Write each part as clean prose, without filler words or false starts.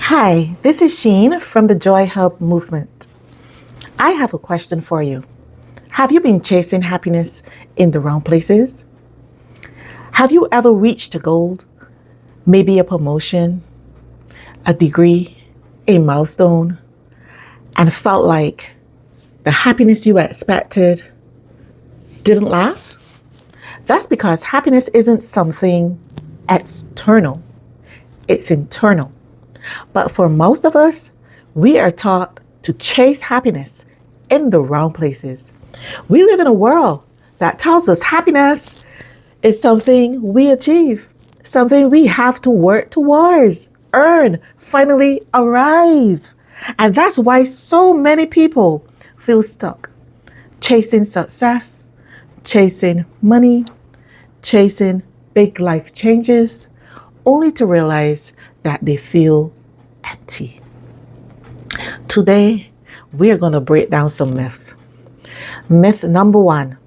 Hi, this is Sheen from the Joy Hub movement. I have a question for you. Have you been chasing happiness in the wrong places? Have you ever reached a goal, maybe a promotion, a degree, a milestone, and felt like the happiness you expected didn't last? That's because happiness isn't something external, it's internal. But for most of us, we are taught to chase happiness in the wrong places. We live in a world that tells us happiness is something we achieve, something we have to work towards, earn, finally arrive. And that's why so many people feel stuck, chasing success, chasing money, chasing big life changes, only to realize that they feel empty. Today, we are going to break down some myths. Myth number one,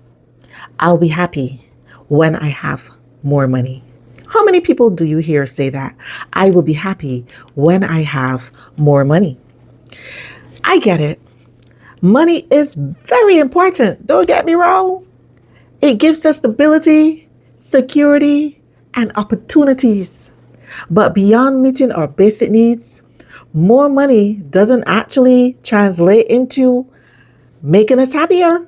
I'll be happy when I have more money. How many people do you hear say that? I will be happy when I have more money. I get it. Money is very important. Don't get me wrong. It gives us stability, security, and opportunities. But beyond meeting our basic needs, more money doesn't actually translate into making us happier.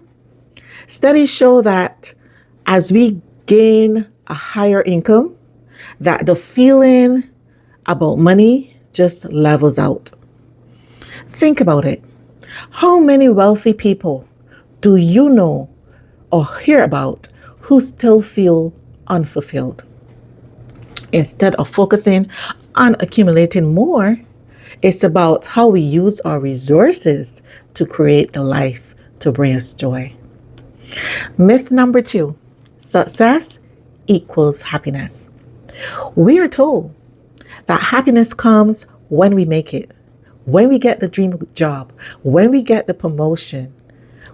Studies show that as we gain a higher income, that the feeling about money just levels out. Think about it. How many wealthy people do you know or hear about who still feel unfulfilled? Instead of focusing on accumulating more, it's about how we use our resources to create the life to bring us joy. Myth number two, success equals happiness. We are told that happiness comes when we make it, when we get the dream job, when we get the promotion,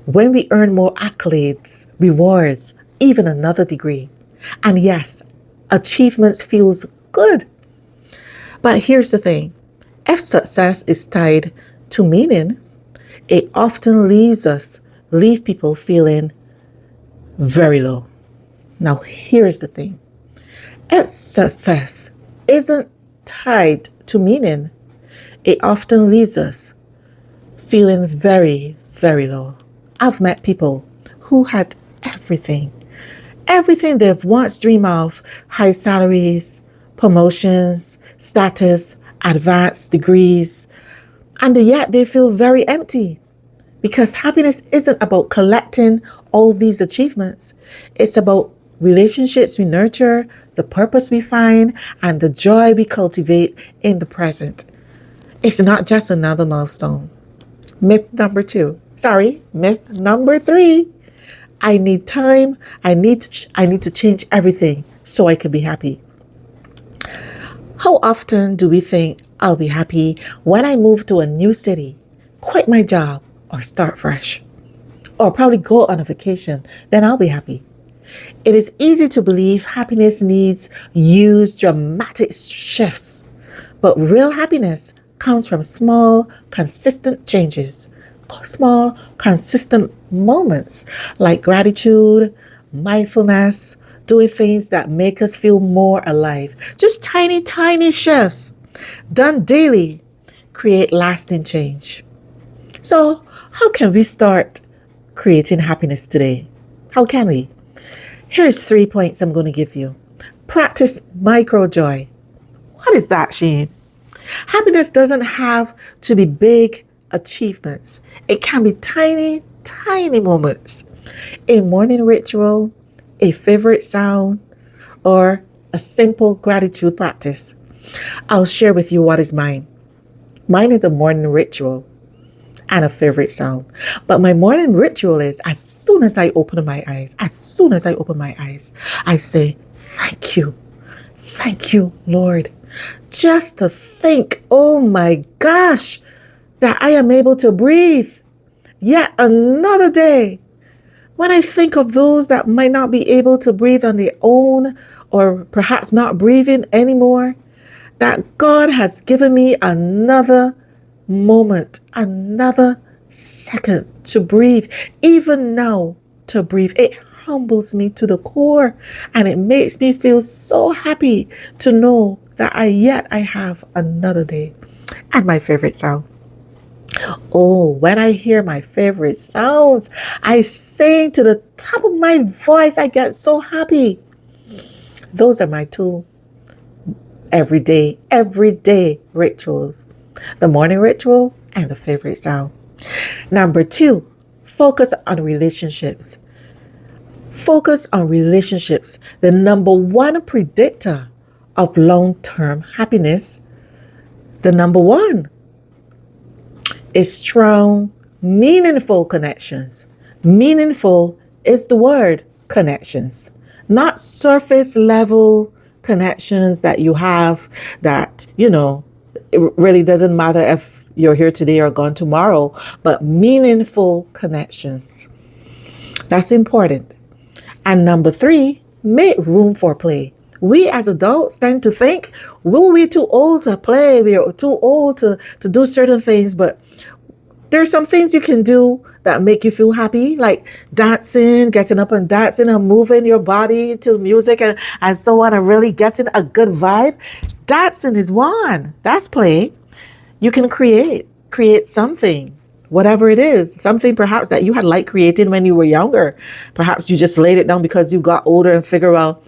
when we earn more accolades, rewards, even another degree. And yes, achievements feels good. But here's the thing. If success is tied to meaning, it often leave people feeling very low. Now, here's the thing. If success isn't tied to meaning, it often leaves us feeling very, very low. I've met people who had everything they've once dreamed of, high salaries, promotions, status, advanced degrees, and yet they feel very empty because happiness isn't about collecting all these achievements. It's about relationships we nurture, the purpose we find, and the joy we cultivate in the present. It's not just another milestone. Myth number three. I need time. I need to change everything so I can be happy. How often do we think I'll be happy when I move to a new city, quit my job, or start fresh? Or probably go on a vacation, then I'll be happy. It is easy to believe happiness needs huge dramatic shifts, but real happiness comes from small, consistent changes, small, consistent moments like gratitude, mindfulness, doing things that make us feel more alive. Just tiny, tiny shifts done daily create lasting change. So, how can we start creating happiness today? How can we? Here's 3 points I'm going to give you. Practice micro joy. What is that, Sheen? Happiness doesn't have to be big achievements. It can be tiny, tiny moments. A morning ritual, a favorite sound, or a simple gratitude practice. I'll share with you what is mine. Mine is a morning ritual and a favorite sound. But my morning ritual is as soon as I open my eyes, I say, thank you. Thank you, Lord. Just to think, oh my gosh, that I am able to breathe yet another day. When I think of those that might not be able to breathe on their own or perhaps not breathing anymore, that God has given me another moment, another second to breathe, even now to breathe. It humbles me to the core, and it makes me feel so happy to know that I have another day. And my favorite sound. Oh, when I hear my favorite sounds, I sing to the top of my voice. I get so happy. Those are my two everyday rituals: the morning ritual and the favorite sound. Number two, focus on relationships. Focus on relationships, the number one predictor of long term happiness. The number one is strong, meaningful connections. Meaningful is the word, connections, not surface level connections that you have that, it really doesn't matter if you're here today or gone tomorrow, but meaningful connections. That's important. And number three, make room for play. We as adults tend to think, well, we're too old to play. We're too old to do certain things. But there's some things you can do that make you feel happy, like dancing, getting up and dancing and moving your body to music and so on, and really getting a good vibe. Dancing is one. That's play. You can create something, whatever it is, something perhaps that you had liked creating when you were younger. Perhaps you just laid it down because you got older and figure, well,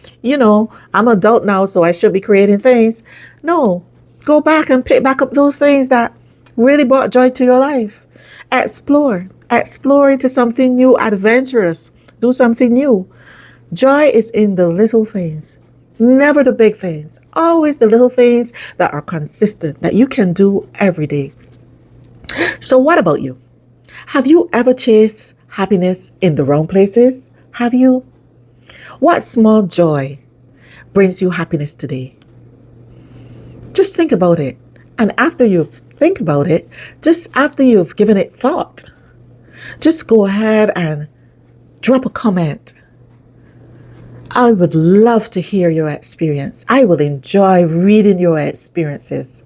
I'm an adult now, so I should be creating things. No, go back and pick back up those things that really brought joy to your life. Explore into something new, adventurous. Do something new. Joy is in the little things. Never the big things, always the little things that are consistent, that you can do every day. So, what about you? Have you ever chased happiness in the wrong places? Have you? What small joy brings you happiness today? Just think about it. And after you think about it, just after you've given it thought, just go ahead and drop a comment. I would love to hear your experience. I will enjoy reading your experiences.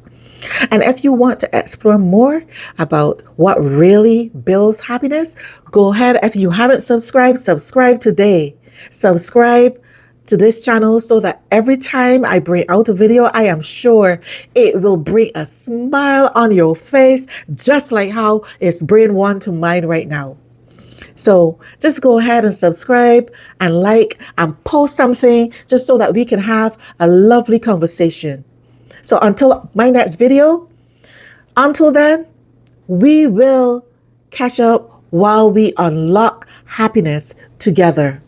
And if you want to explore more about what really builds happiness, go ahead. If you haven't subscribed, subscribe today. Subscribe to this channel so that every time I bring out a video, I am sure it will bring a smile on your face, just like how it's bringing one to mine right now. So just go ahead and subscribe and like and post something just so that we can have a lovely conversation. So until my next video, until then, we will catch up while we unlock happiness together.